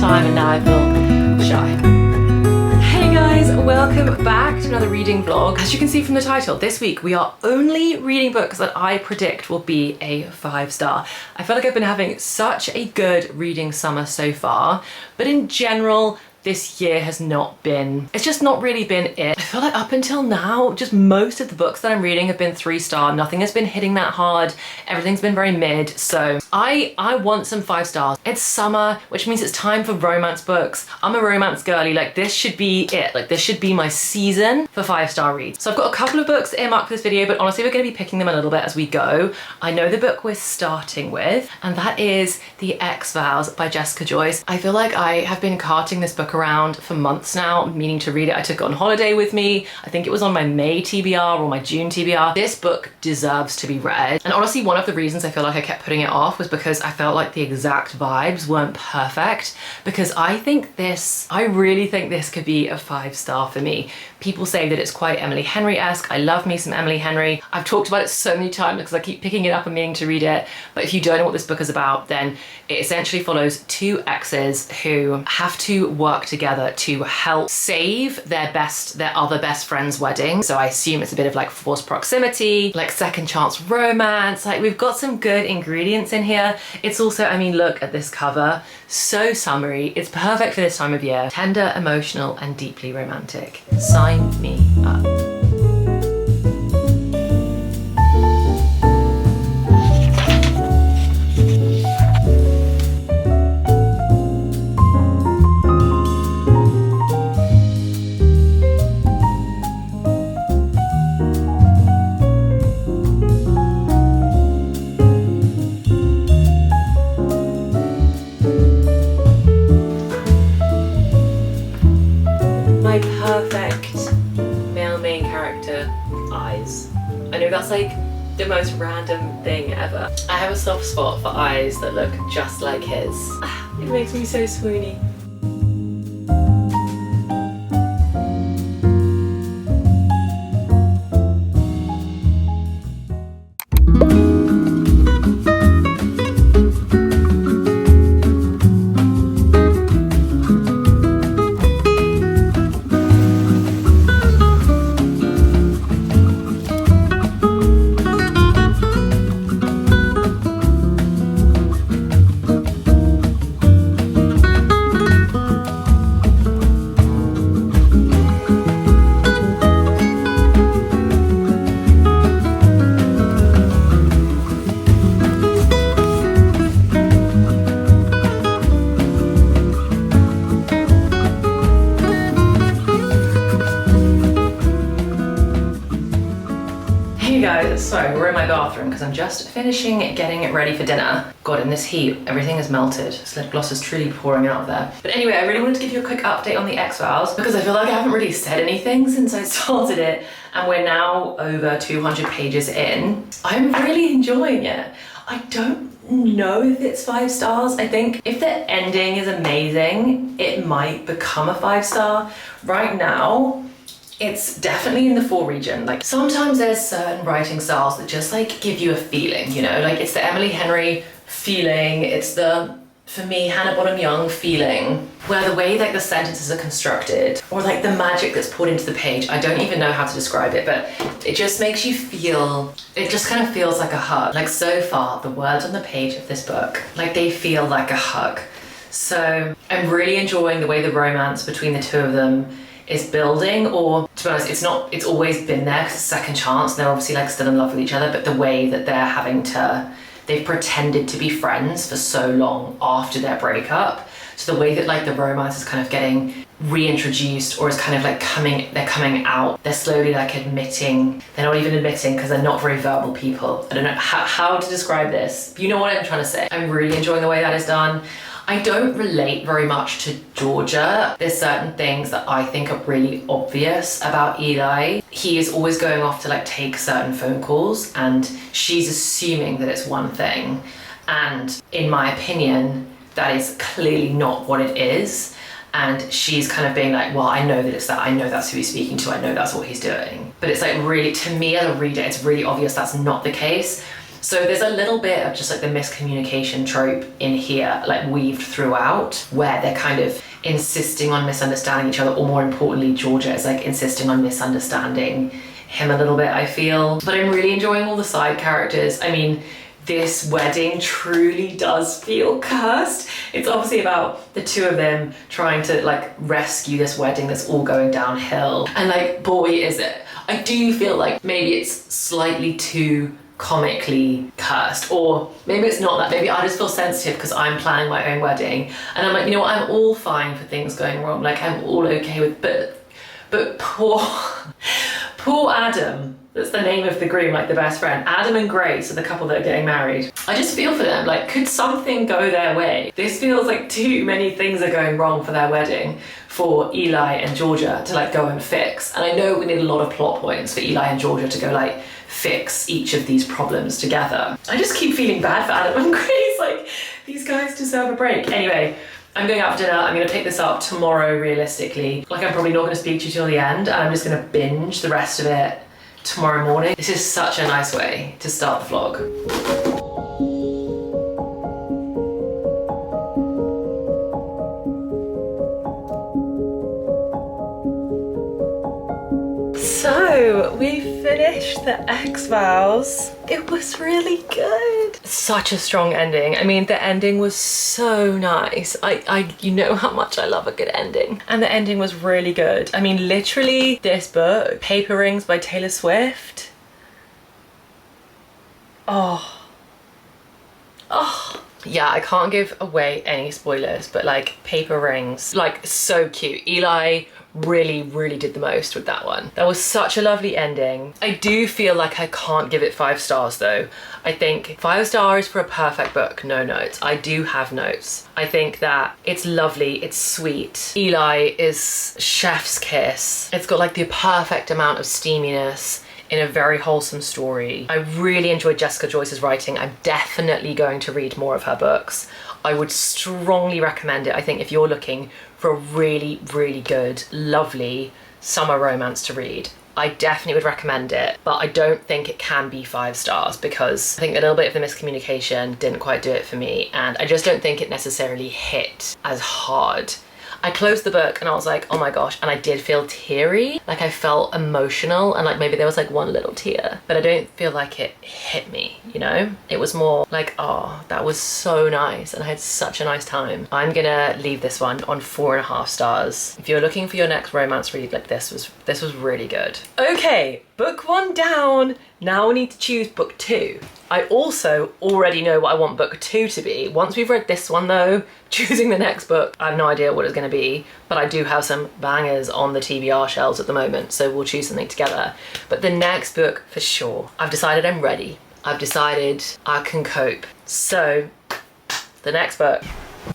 time and now I feel shy. Hey guys, welcome back to another reading vlog. As you can see from the title, this week we are only reading books that I predict will be a 5-star. I feel like I've been having such a good reading summer so far, but in general, this year has not been, it's just not really been it. I feel like up until now, just most of the books that I'm reading have been 3-star. Nothing has been hitting that hard. Everything's been very mid. So I want some 5 stars. It's summer, which means it's time for romance books. I'm a romance girly. Like this should be it. Like this should be my season for 5-star reads. So I've got a couple of books earmarked for this video, but honestly, we're going to be picking them a little bit as we go. I know the book we're starting with, and that is The X Vows by Jessica Joyce. I feel like I have been carting this book around for months now, meaning to read it. I took it on holiday with me. I think it was on my May TBR or my June TBR. This book deserves to be read. And honestly, one of the reasons I feel like I kept putting it off was because I felt like the exact vibes weren't perfect, because I really think this could be a 5-star for me. People say that it's quite Emily Henry-esque. I love me some Emily Henry. I've talked about it so many times because I keep picking it up and meaning to read it. But if you don't know what this book is about, then it essentially follows 2 exes who have to work together to help save their other best friend's wedding. So I assume it's a bit of like forced proximity, like second chance romance. Like we've got some good ingredients in here. It's also, I mean, look at this cover. So summery. It's perfect for this time of year. Tender, emotional, and deeply romantic. Sign me up. Perfect male main character eyes. I know that's like the most random thing ever. I have a soft spot for eyes that look just like his. It makes me so swoony. So we're in my bathroom because I'm just finishing getting it ready for dinner. God, in this heat, everything is melted. This lip gloss is truly pouring out of there. But anyway, I really wanted to give you a quick update on the X Vows because I feel like I haven't really said anything since I started it, and we're now over 200 pages in. I'm really enjoying it. I don't know if it's 5 stars. I think if the ending is amazing, it might become a 5-star. Right now, it's definitely in the 4 region. Like sometimes there's certain writing styles that just like give you a feeling, you know, like it's the Emily Henry feeling, it's the, for me, Hannah Bottom Young feeling, where the way like the sentences are constructed or like the magic that's poured into the page, I don't even know how to describe it, but it just makes you feel, it just kind of feels like a hug. Like so far, the words on the page of this book, like they feel like a hug. So I'm really enjoying the way the romance between the 2 of them is building, or to be honest, it's always been there because it's second chance. They're obviously like still in love with each other, but the way that they've pretended to be friends for so long after their breakup. So the way that like the romance is kind of getting reintroduced, or is kind of like they're coming out. They're slowly like admitting, they're not even admitting because they're not very verbal people. I don't know how to describe this. You know what I'm trying to say. I'm really enjoying the way that is done. I don't relate very much to Georgia. There's certain things that I think are really obvious about Eli. He is always going off to like take certain phone calls and she's assuming that it's one thing. And in my opinion, that is clearly not what it is. And she's kind of being like, well, I know that it's that, I know that's who he's speaking to, I know that's what he's doing. But it's like really, to me as a reader, it's really obvious that's not the case. So there's a little bit of just like the miscommunication trope in here, like weaved throughout, where they're kind of insisting on misunderstanding each other, or more importantly, Georgia is like insisting on misunderstanding him a little bit, I feel. But I'm really enjoying all the side characters. I mean, this wedding truly does feel cursed. It's obviously about the two of them trying to like rescue this wedding that's all going downhill. And like, boy, is it. I do feel like maybe it's slightly too comically cursed, or maybe it's not that. Maybe I just feel sensitive because I'm planning my own wedding and I'm like, you know what, I'm all fine for things going wrong. Like I'm all okay with, but poor Adam, that's the name of the groom, like the best friend. Adam and Grace are the couple that are getting married. I just feel for them, like could something go their way? This feels like too many things are going wrong for their wedding for Eli and Georgia to like go and fix. And I know we need a lot of plot points for Eli and Georgia to go like fix each of these problems together. I just keep feeling bad for Adam and Grace, like these guys deserve a break. Anyway, I'm going out for dinner. I'm going to pick this up tomorrow realistically. Like I'm probably not going to speak to you till the end, and I'm just going to binge the rest of it tomorrow morning. This is such a nice way to start the vlog. So we finished the X Vows. It was really good. Such a strong ending. I mean, the ending was so nice. You know how much I love a good ending. And the ending was really good. I mean, literally this book, Paper Rings by Taylor Swift. Oh. Yeah, I can't give away any spoilers, but like Paper Rings, like so cute. Eli really did the most with that one. That was such a lovely ending. I do feel like I can't give it 5 stars though. I think 5 stars for a perfect book, no notes. I do have notes. I think that it's lovely, it's sweet. Eli is chef's kiss. It's got like the perfect amount of steaminess in a very wholesome story. I really enjoyed Jessica Joyce's writing. I'm definitely going to read more of her books. I would strongly recommend it. I think if you're looking for a really good, lovely summer romance to read, I definitely would recommend it, but I don't think it can be 5 stars because I think a little bit of the miscommunication didn't quite do it for me, and I just don't think it necessarily hit as hard. I closed the book and I was like, oh my gosh, and I did feel teary. Like I felt emotional and like maybe there was like one little tear, but I don't feel like it hit me, you know? It was more like, oh, that was so nice and I had such a nice time. I'm gonna leave this one on 4.5 stars. If you're looking for your next romance read, like this was really good. Okay, book 1 down. Now we need to choose book 2. I also already know what I want book 2 to be. Once we've read this one though, choosing the next book, I have no idea what it's going to be, but I do have some bangers on the TBR shelves at the moment, so we'll choose something together. But the next book for sure, I've decided I'm ready. I've decided I can cope. So the next book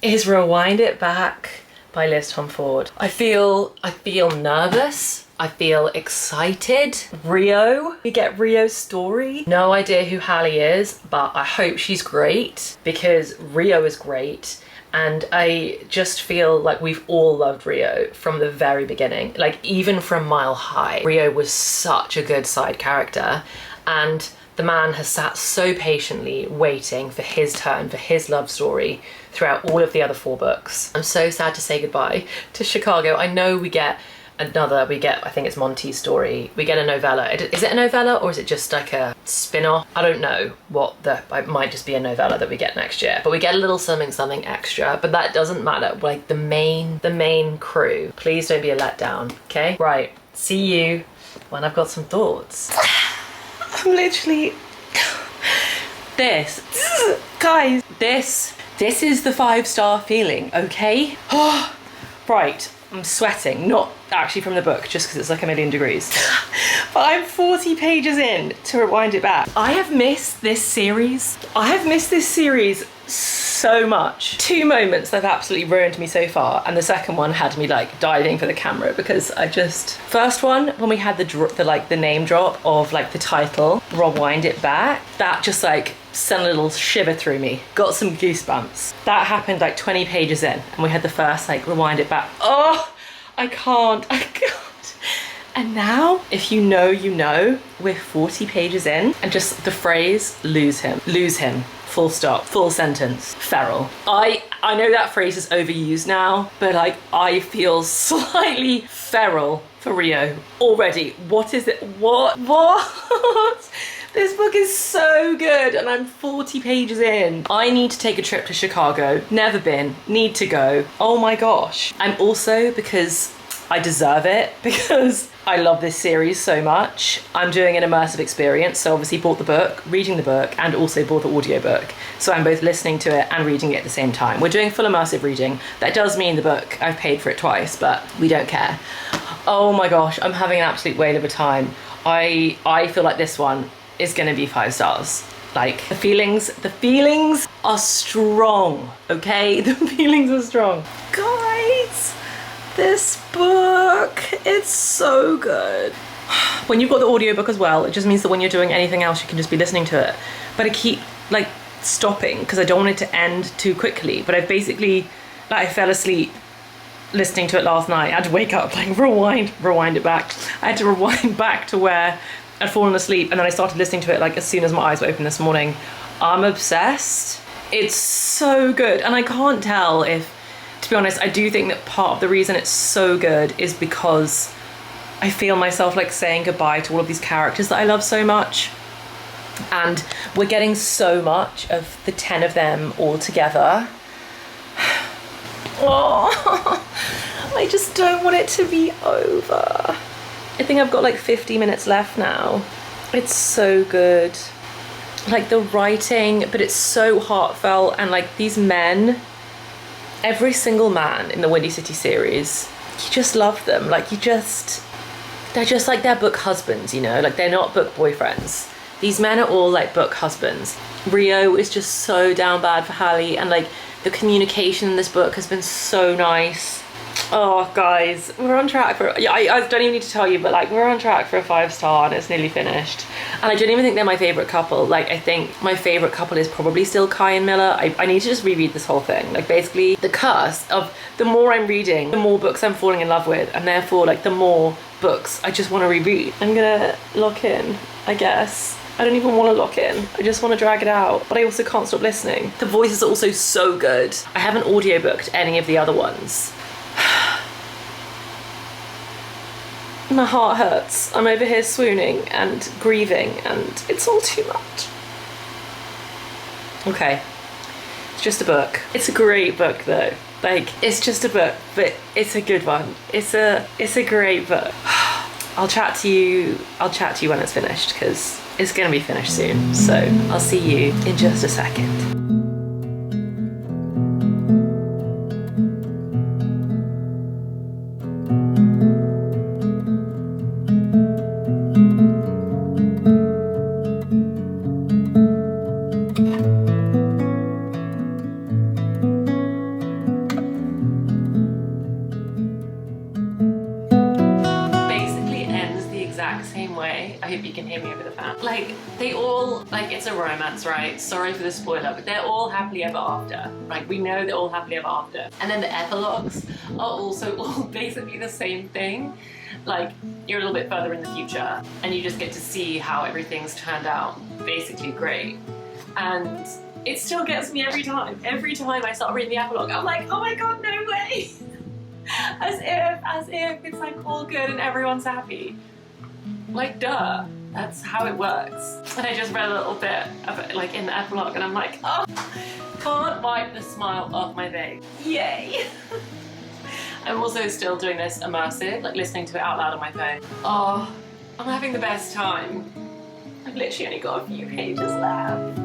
is Rewind It Back by Liz Tom Ford. I feel nervous. I feel excited. Rio, we get Rio's story. No idea who Hallie is, but I hope she's great because Rio is great. And I just feel like we've all loved Rio from the very beginning. Like even from Mile High, Rio was such a good side character. And the man has sat so patiently waiting for his turn, for his love story throughout all of the other 4 books. I'm so sad to say goodbye to Chicago. I know we get I think it's Monty's story. We get a novella. Is it a novella or is it just like a spin-off? I don't know it might just be a novella that we get next year. But we get a little something extra, but that doesn't matter. Like the main crew. Please don't be a letdown, okay? Right, see you when I've got some thoughts. I'm literally... Guys, this is the 5-star feeling, okay? Right. I'm sweating, not actually from the book, just because it's like 1,000,000 degrees. But I'm 40 pages in to Rewind It Back. I have missed this series. So much. 2 moments that have absolutely ruined me so far, and the second one had me like diving for the camera because first one, when we had the name drop of like the title, Rewind It Back, that just like sent a little shiver through me. Got some goosebumps. That happened like 20 pages in, and we had the first like Rewind It Back. Oh, I can't. And now, if you know, you know, we're 40 pages in, and just the phrase, lose him, full stop, full sentence, feral. I know that phrase is overused now, but like, I feel slightly feral for Rio already. What is it? What? This book is so good, and I'm 40 pages in. I need to take a trip to Chicago. Never been, need to go. Oh my gosh. And also because I deserve it, because I love this series so much. I'm doing an immersive experience, so obviously bought the book, reading the book, and also bought the audiobook. So I'm both listening to it and reading it at the same time. We're doing full immersive reading. That does mean the book, I've paid for it twice, but we don't care. Oh my gosh, I'm having an absolute whale of a time. I feel like this one is gonna be 5 stars. Like, the feelings are strong, okay? The feelings are strong. Guys, this book, it's so good. When you've got the audiobook as well, it just means that when you're doing anything else, you can just be listening to it. But I keep like stopping because I don't want it to end too quickly. But I basically, like, I fell asleep listening to it last night. I had to wake up, like rewind it back. I had to rewind back to where I'd fallen asleep, and then I started listening to it like as soon as my eyes were open this morning. I'm obsessed. It's so good, and I can't tell if, to be honest, I do think that part of the reason it's so good is because I feel myself like saying goodbye to all of these characters that I love so much, and we're getting so much of the 10 of them all together. Oh, I just don't want it to be over. I think I've got like 50 minutes left now. It's so good. Like, the writing, but it's so heartfelt, and like these men, every single man in the Windy City series, you just love them. Like, they're just like their book husbands, you know? Like, they're not book boyfriends. These men are all like book husbands. Rio is just so down bad for Hallie, and like the communication in this book has been so nice. Oh guys, we're on track for, I don't even need to tell you, but like, we're on track for a 5-star, and it's nearly finished. And I don't even think they're my favorite couple. Like, I think my favorite couple is probably still Kai and Miller. I need to just reread this whole thing. Like, basically the curse of the more I'm reading, the more books I'm falling in love with, and therefore like the more books I just want to reread. I'm gonna lock in, I guess. I don't even want to lock in. I just want to drag it out, but I also can't stop listening. The voice is also so good. I haven't audiobooked any of the other ones. My heart hurts. I'm over here swooning and grieving, and it's all too much. Okay, it's just a book. It's a great book though. Like, it's just a book, but it's a good one. It's a great book. I'll chat to you when it's finished, because it's gonna be finished soon. So I'll see you in just a second. Like, they all, like, it's a romance, right? Sorry for the spoiler, but they're all happily ever after. Like, we know they're all happily ever after. And then the epilogues are also all basically the same thing. Like, you're a little bit further in the future, and you just get to see how everything's turned out basically great. And it still gets me every time. Every time I start reading the epilogue, I'm like, oh my god, no way! as if it's like all good and everyone's happy. Like, duh. That's how it works. And I just read a little bit of it, like, in the epilogue, and I'm like, oh, can't wipe the smile off my face. Yay! I'm also still doing this immersive, like listening to it out loud on my phone. Oh, I'm having the best time. I've literally only got a few pages left.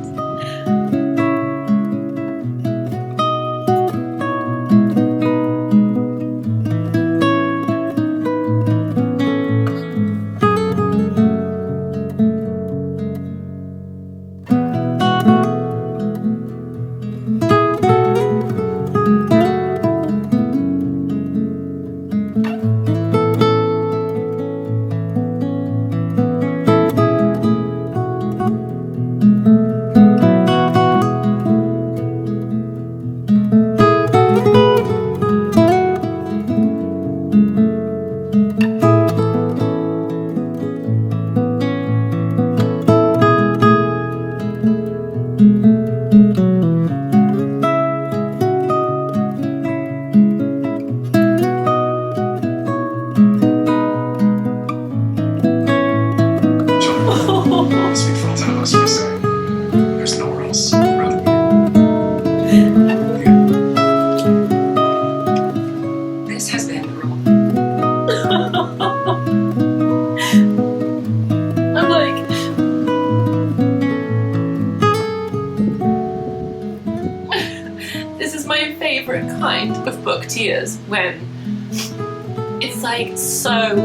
tears when it's like so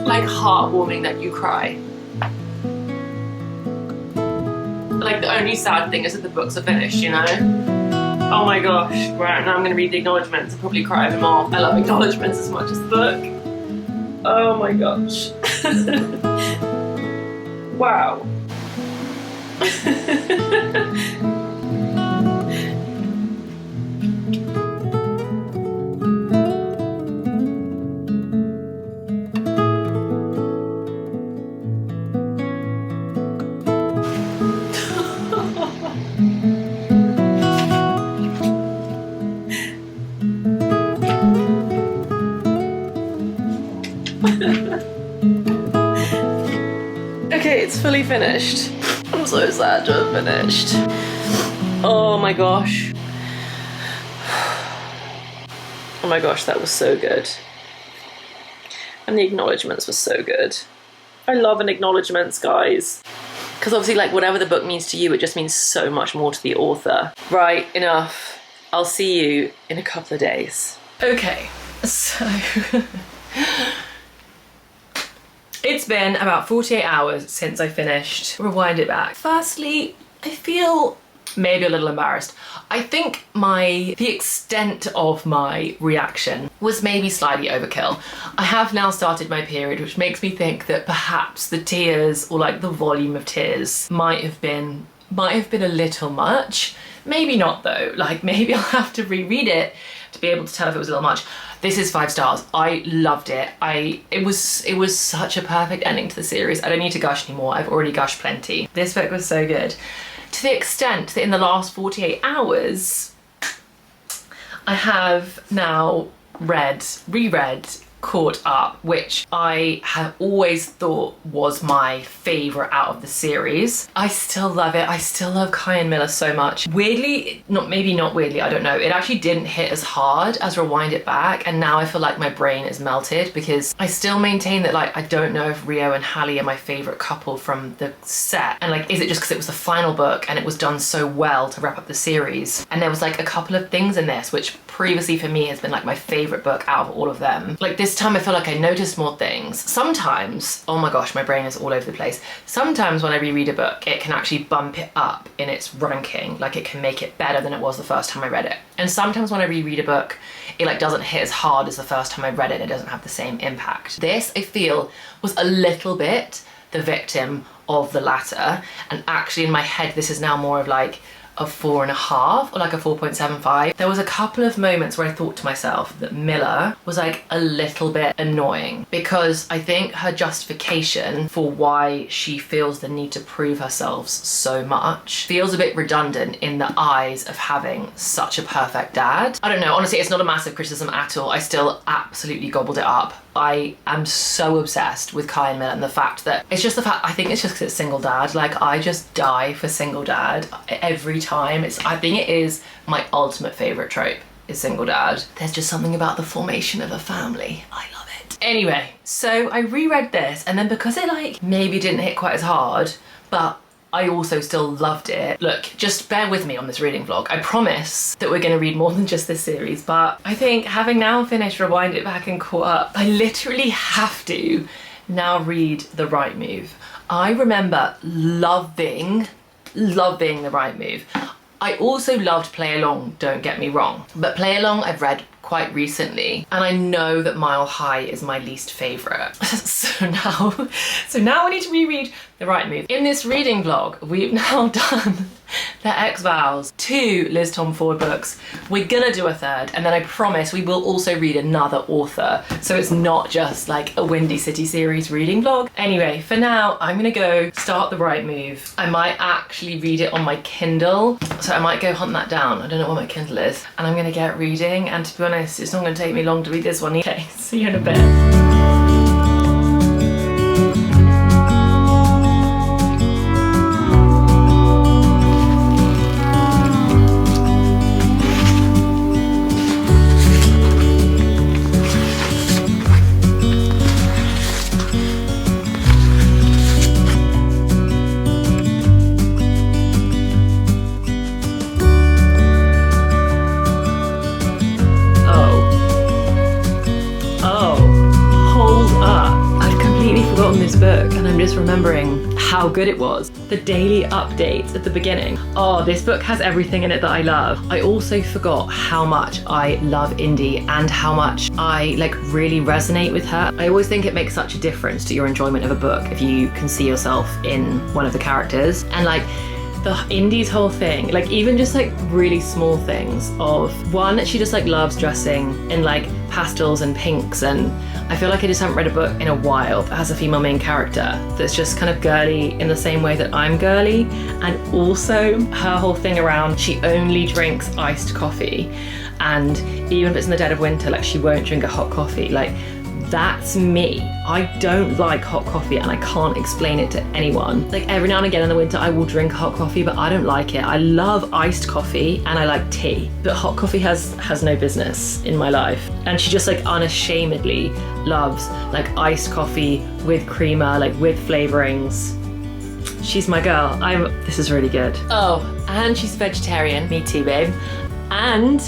like heartwarming that you cry. Like the only sad thing is that the books are finished, you know? Oh my gosh, right, now I'm gonna read the acknowledgements and probably cry even more. I love acknowledgements as much as the book. Oh my gosh. Wow. Okay, it's fully finished. I'm so sad to have finished. Oh my gosh. Oh my gosh, that was so good. And the acknowledgements were so good. I love an acknowledgements, guys. Because obviously, like, whatever the book means to you, it just means so much more to the author. Right, enough. I'll see you in a couple of days. Okay, so... It's been about 48 hours since I finished Rewind It Back. Firstly, I feel maybe a little embarrassed. I think the extent of my reaction was maybe slightly overkill. I have now started my period, which makes me think that perhaps the tears, or like the volume of tears, might have been a little much. Maybe not though. Like, maybe I'll have to reread it to be able to tell if it was a little much. This is 5 stars. I loved it. It was such a perfect ending to the series. I don't need to gush anymore. I've already gushed plenty. This book was so good. To the extent that in the last 48 hours, I have now reread, caught up, which I have always thought was my favourite out of the series. I still love it. I still love Kyan Miller so much. Weirdly, maybe not weirdly, I don't know, it actually didn't hit as hard as Rewind It Back, and now I feel like my brain is melted because I still maintain that, like, I don't know if Rio and Hallie are my favourite couple from the set, and like, is it just because it was the final book and it was done so well to wrap up the series? And there was like a couple of things in this which previously for me has been like my favourite book out of all of them. Like, this time I feel like I noticed more things. Sometimes, oh my gosh, my brain is all over the place. Sometimes when I reread a book, it can actually bump it up in its ranking. Like, it can make it better than it was the first time I read it. And sometimes when I reread a book, it like doesn't hit as hard as the first time I read it. It doesn't have the same impact. This, I feel, was a little bit the victim of the latter. And actually in my head, this is now more of like a 4.5 or like a 4.75. There was a couple of moments where I thought to myself that Miller was like a little bit annoying, because I think her justification for why she feels the need to prove herself so much feels a bit redundant in the eyes of having such a perfect dad. I don't know, honestly, it's not a massive criticism at all. I still absolutely gobbled it up. I am so obsessed with Kyan Miller and the fact that I think it's just because it's single dad. Like, I just die for single dad every time. I think it is my ultimate favourite trope, is single dad. There's just something about the formation of a family. I love it. Anyway, so I reread this, and then because it like maybe didn't hit quite as hard, but I also still loved it. Look, just bear with me on this reading vlog. I promise that we're gonna read more than just this series, but I think having now finished Rewind It Back and caught up, I literally have to now read The Right Move. I remember loving The Right Move. I also loved Play Along, don't get me wrong, but Play Along I've read quite recently, and I know that Mile High is my least favourite. so now we need to reread The Right Move. In this reading vlog, we've now done the X Vows, 2 Liz Tom Ford books. We're gonna do a third, and then I promise we will also read another author, so it's not just like a Windy City series reading vlog. Anyway, for now, I'm gonna go start The Right Move. I might actually read it on my Kindle, so I might go hunt that down. I don't know what my Kindle is. And I'm gonna get reading, and to be honest, it's not gonna take me long to read this one. Okay, see you in a bit. just remembering how good it was. The daily updates at the beginning. Oh, this book has everything in it that I love. I also forgot how much I love Indy and how much I like really resonate with her. I always think it makes such a difference to your enjoyment of a book if you can see yourself in one of the characters. And like the Indy's whole thing, like even just like really small things of one, she just like loves dressing in like pastels and pinks, and I feel like I just haven't read a book in a while that has a female main character that's just kind of girly in the same way that I'm girly. And also her whole thing around she only drinks iced coffee, and even if it's in the dead of winter, like she won't drink a hot coffee. Like that's me. I don't like hot coffee and I can't explain it to anyone. Like every now and again in the winter I will drink hot coffee, but I don't like it. I love iced coffee and I like tea, but hot coffee has no business in my life. And she just like unashamedly loves like iced coffee with creamer, like with flavorings. She's my girl. This is really good. Oh, and she's vegetarian. Me too, babe. And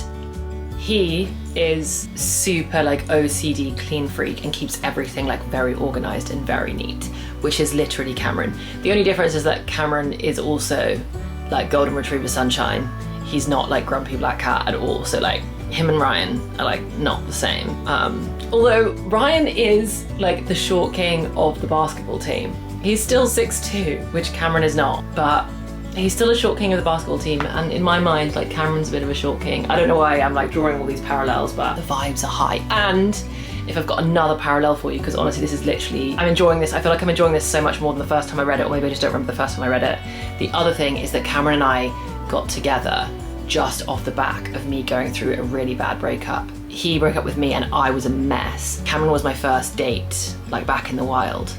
he is super like OCD clean freak and keeps everything like very organized and very neat, which is literally Cameron. The only difference is that Cameron is also like golden retriever sunshine. He's not like grumpy black cat at all. So like him and Ryan are like not the same. Although Ryan is like the short king of the basketball team. He's still 6'2", which Cameron is not, but he's still a short king of the basketball team, and in my mind, like Cameron's a bit of a short king. I don't know why I'm like drawing all these parallels, but the vibes are high. And if I've got another parallel for you, because honestly, this is literally, I'm enjoying this. I feel like I'm enjoying this so much more than the first time I read it, or maybe I just don't remember the first time I read it. The other thing is that Cameron and I got together just off the back of me going through a really bad breakup. He broke up with me and I was a mess. Cameron was my first date, like back in the wild.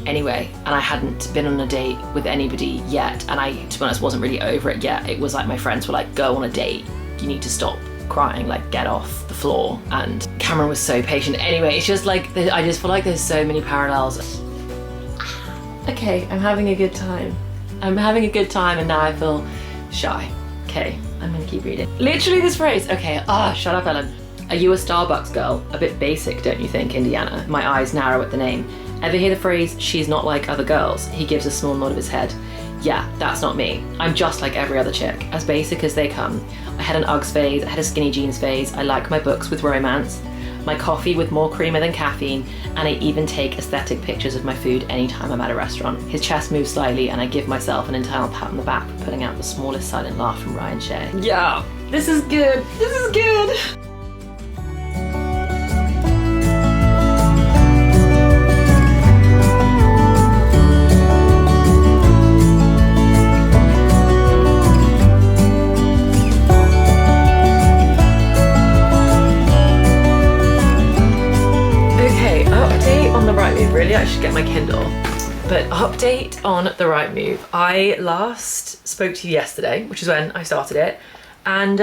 Anyway, and I hadn't been on a date with anybody yet, and I, to be honest, wasn't really over it yet. It was like my friends were like, go on a date, you need to stop crying, like get off the floor. And Cameron was so patient. Anyway, it's just like, I just feel like there's so many parallels. Okay, I'm having a good time. I'm having a good time and now I feel shy. Okay, I'm gonna keep reading. Literally this phrase, okay, shut up, Ellen. Are you a Starbucks girl? A bit basic, don't you think, Indiana? My eyes narrow at the name. Ever hear the phrase, she's not like other girls? He gives a small nod of his head. Yeah, that's not me. I'm just like every other chick, as basic as they come. I had an Uggs phase, I had a skinny jeans phase, I like my books with romance, my coffee with more creamer than caffeine, and I even take aesthetic pictures of my food anytime I'm at a restaurant. His chest moves slightly and I give myself an internal pat on the back for putting out the smallest silent laugh from Ryan Shea. Yeah, this is good. This is good. Really, I should get my Kindle. But update on the right move. I last spoke to you yesterday, which is when I started it, and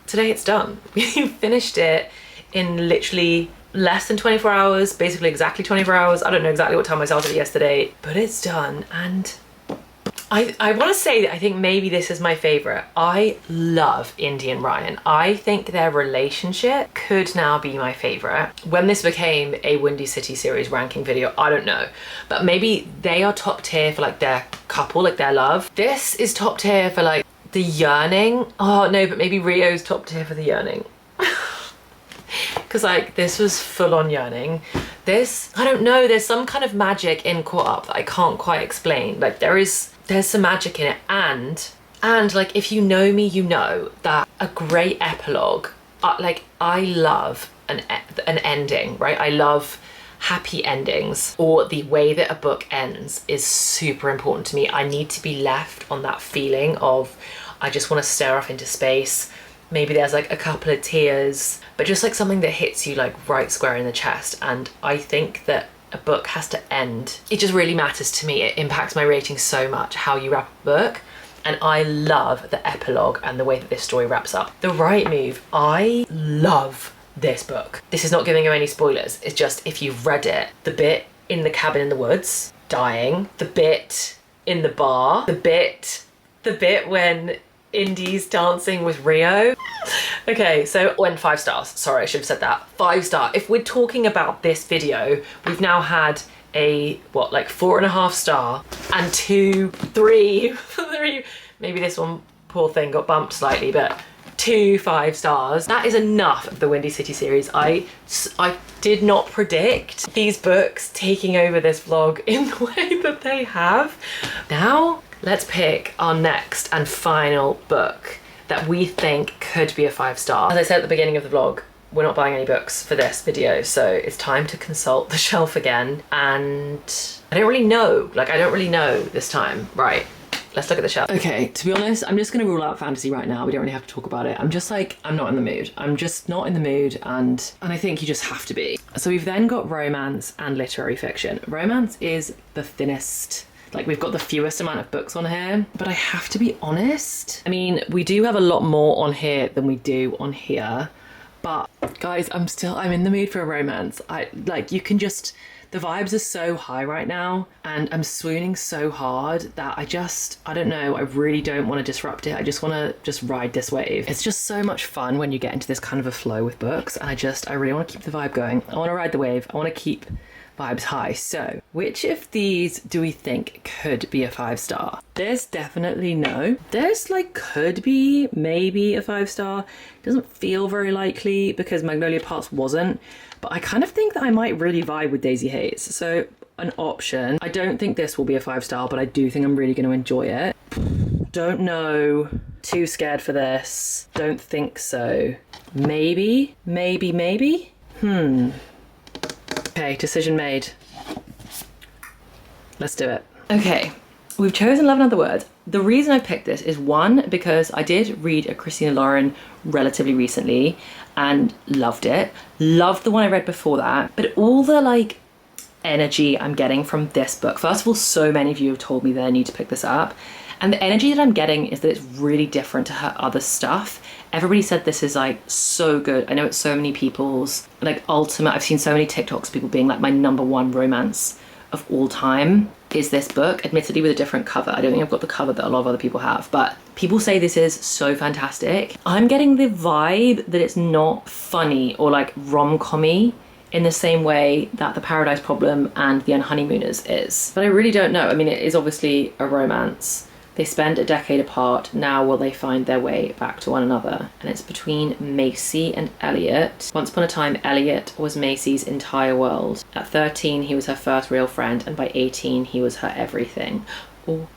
today it's done. We finished it in literally less than 24 hours, basically exactly 24 hours. I don't know exactly what time I started it yesterday, but it's done. And I want to say that I think maybe this is my favorite. I love Indy and Ryan. I think their relationship could now be my favorite. When this became a Windy City series ranking video, I don't know, but maybe they are top tier for like their couple, like their love. This is top tier for like the yearning. Oh no, but maybe Rio's top tier for the yearning. Because like this was full on yearning. This, I don't know, there's some kind of magic in Caught Up that I can't quite explain. Like there's some magic in it, and like if you know me, you know that a great epilogue, like I love an ending, right? I love happy endings, or the way that a book ends is super important to me. I need to be left on that feeling of I just want to stare off into space. Maybe there's like a couple of tears, but just like something that hits you like right square in the chest. And I think that a book has to end. It just really matters to me. It impacts my rating so much, how you wrap a book. And I love the epilogue and the way that this story wraps up. The Right Move, I love this book. This is not giving you any spoilers. It's just, if you've read it, the bit in the cabin in the woods, dying, the bit in the bar, the bit when Indy's dancing with Rio. Okay, so when 5 stars, sorry, I should have said that. 5 star. If we're talking about this video, we've now had a, what, like 4.5 star and 2, 3, 3, maybe this one, poor thing, got bumped slightly, but 2 5 stars. That is enough of the Windy City series. I did not predict these books taking over this vlog in the way that they have. Now, let's pick our next and final book that we think could be a 5 star. As I said at the beginning of the vlog, we're not buying any books for this video, so it's time to consult the shelf again, and I don't really know this time. Right, let's look at the shelf. Okay, to be honest, I'm just gonna rule out fantasy right now. We don't really have to talk about it. I'm just like, I'm not in the mood. I'm just not in the mood, and I think you just have to be. So we've then got romance and literary fiction. Romance is the thinnest. Like, we've got the fewest amount of books on here, but I have to be honest. I mean, we do have a lot more on here than we do on here, but guys, I'm in the mood for a romance. You can just, the vibes are so high right now, and I'm swooning so hard that I don't know, I really don't want to disrupt it. I just want to just ride this wave. It's just so much fun when you get into this kind of a flow with books, and I really want to keep the vibe going. I want to ride the wave. I want to keep vibes high. So, which of these do we think could be a 5 star? There's definitely no. There's like, could be, maybe a 5 star. Doesn't feel very likely because Magnolia Parks wasn't, but I kind of think that I might really vibe with Daisy Hayes. So, an option. I don't think this will be a 5 star, but I do think I'm really going to enjoy it. Don't know. Too scared for this. Don't think so. Maybe. Okay, decision made. Let's do it. Okay, we've chosen Love and Other Words. The reason I picked this is, one, because I did read a Christina Lauren relatively recently and loved it. Loved the one I read before that, but all the like energy I'm getting from this book. First of all, so many of you have told me that I need to pick this up. And the energy that I'm getting is that it's really different to her other stuff. Everybody said this is like so good. I know it's so many people's like ultimate, I've seen so many TikToks, people being like, my #1 romance of all time is this book, admittedly with a different cover. I don't think I've got the cover that a lot of other people have, but people say this is so fantastic. I'm getting the vibe that it's not funny or like rom-com-y in the same way that The Paradise Problem and The Unhoneymooners is. But I really don't know. I mean, it is obviously a romance. They spend a decade apart. Now will they find their way back to one another? And it's between Macy and Elliot. Once upon a time, Elliot was Macy's entire world. At 13, he was her first real friend, and by 18, he was her everything.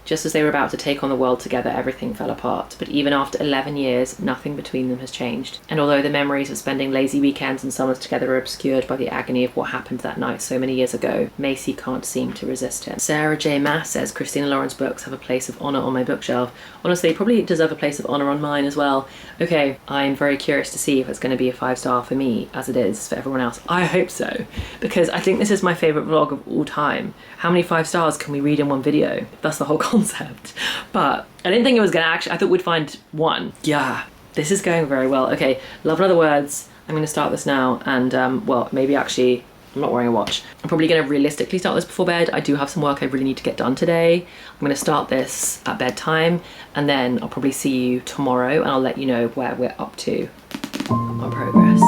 Just as they were about to take on the world together, everything fell apart. But even after 11 years, nothing between them has changed. And although the memories of spending lazy weekends and summers together are obscured by the agony of what happened that night so many years ago, Macy can't seem to resist him. Sarah J. Mass says, Christina Lauren's books have a place of honour on my bookshelf. Honestly, probably deserve a place of honour on mine as well. Okay, I'm very curious to see if it's going to be a 5 star for me, as it is for everyone else. I hope so, because I think this is my favourite vlog of all time. How many 5 stars can we read in one video? That's the whole concept. But I didn't think it was gonna I thought we'd find one. Yeah, this is going very well. Okay, Love and Other Words. I'm gonna start this now, and well, maybe actually, I'm not wearing a watch. I'm probably gonna realistically start this before bed. I do have some work I really need to get done today. I'm gonna start this at bedtime, and then I'll probably see you tomorrow, and I'll let you know where we're up to on progress.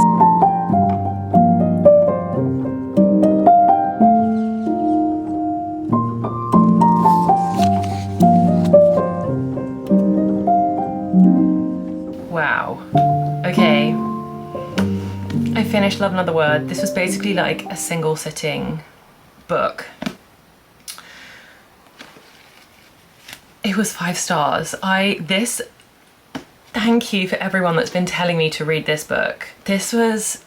Wow. Okay. I finished Love and Other Words. This was basically like a single sitting book. It was 5 stars. Thank you for everyone that's been telling me to read this book. This was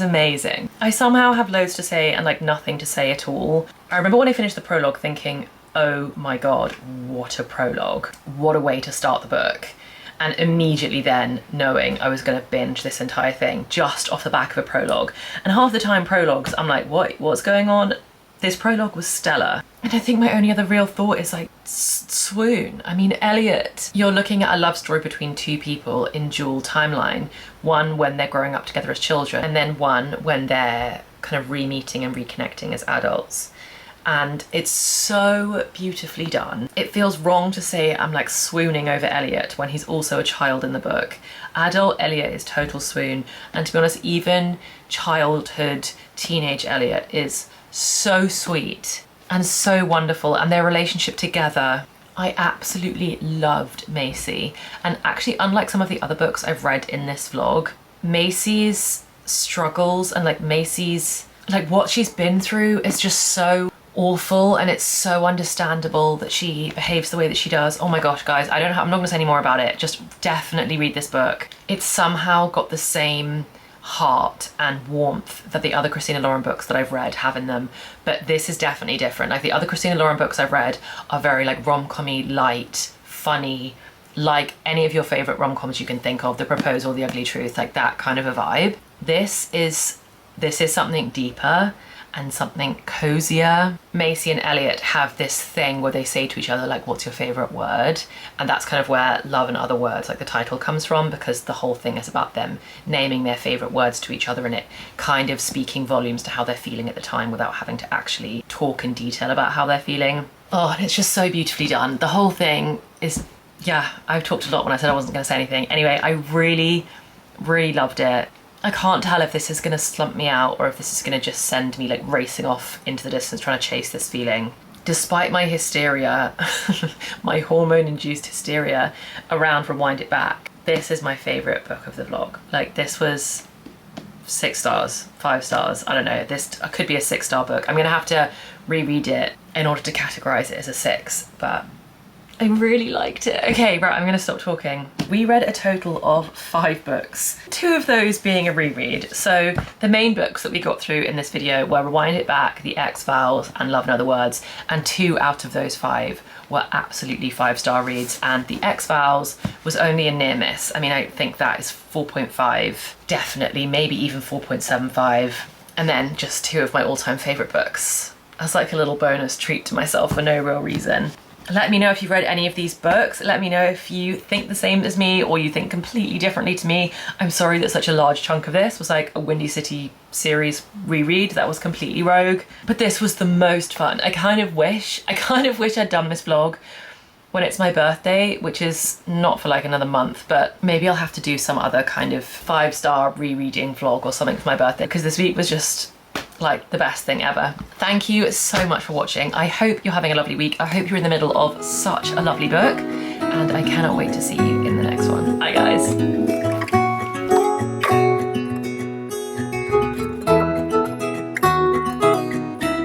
amazing. I somehow have loads to say and like nothing to say at all. I remember when I finished the prologue thinking, oh my God, what a prologue. What a way to start the book. And immediately then knowing I was gonna binge this entire thing just off the back of a prologue. And half the time prologues, I'm like, what's going on? This prologue was stellar. And I think my only other real thought is like, swoon. I mean, Elliot, you're looking at a love story between 2 people in dual timeline. One when they're growing up together as children, and then one when they're kind of re-meeting and reconnecting as adults. and it's so beautifully done. It feels wrong to say I'm like swooning over Elliot when he's also a child in the book. Adult Elliot is total swoon, and to be honest, even childhood teenage Elliot is so sweet and so wonderful, and their relationship together. I absolutely loved Macy, and actually, unlike some of the other books I've read in this vlog, Macy's struggles and like Macy's, like what she's been through is just so awful, and it's so understandable that she behaves the way that she does. Oh my gosh, guys, I'm not gonna say any more about it. Just definitely read this book. It's somehow got the same heart and warmth that the other Christina Lauren books that I've read have in them, but this is definitely different. Like the other Christina Lauren books I've read are very like rom-com-y, light, funny, like any of your favorite rom-coms you can think of, The Proposal, The Ugly Truth, like that kind of a vibe. This is something deeper and something cozier. Macy and Elliot have this thing where they say to each other, like, what's your favorite word? And that's kind of where Love and Other Words, like the title, comes from, because the whole thing is about them naming their favorite words to each other, and it kind of speaking volumes to how they're feeling at the time without having to actually talk in detail about how they're feeling. Oh, and it's just so beautifully done. The whole thing is, yeah, I've talked a lot when I said I wasn't gonna say anything. Anyway, I really, really loved it. I can't tell if this is gonna slump me out or if this is gonna just send me like racing off into the distance trying to chase this feeling. Despite my hysteria, my hormone-induced hysteria around Rewind It Back, this is my favorite book of the vlog. Like, this was 6 stars, 5 stars, I don't know. This could be a 6-star book. I'm gonna have to reread it in order to categorize it as a 6, but I really liked it. Okay, right, I'm gonna stop talking. We read a total of 5 books, 2 of those being a reread. So the main books that we got through in this video were Rewind It Back, The X Vows, and Love and Other Words, and 2 out of those 5 were absolutely 5-star reads, and The X Vows was only a near miss. I mean, I think that is 4.5, definitely, maybe even 4.75. And then just 2 of my all-time favorite books as like a little bonus treat to myself for no real reason. Let me know if you've read any of these books. Let me know if you think the same as me or you think completely differently to me. I'm sorry that such a large chunk of this was like a Windy City series reread. That was completely rogue, but this was the most fun. I kind of wish I'd done this vlog when it's my birthday, which is not for like another month, but maybe I'll have to do some other kind of 5-star rereading vlog or something for my birthday, because this week was just like the best thing ever. Thank you so much for watching. I hope you're having a lovely week. I hope you're in the middle of such a lovely book, and I cannot wait to see you in the next one. Bye guys.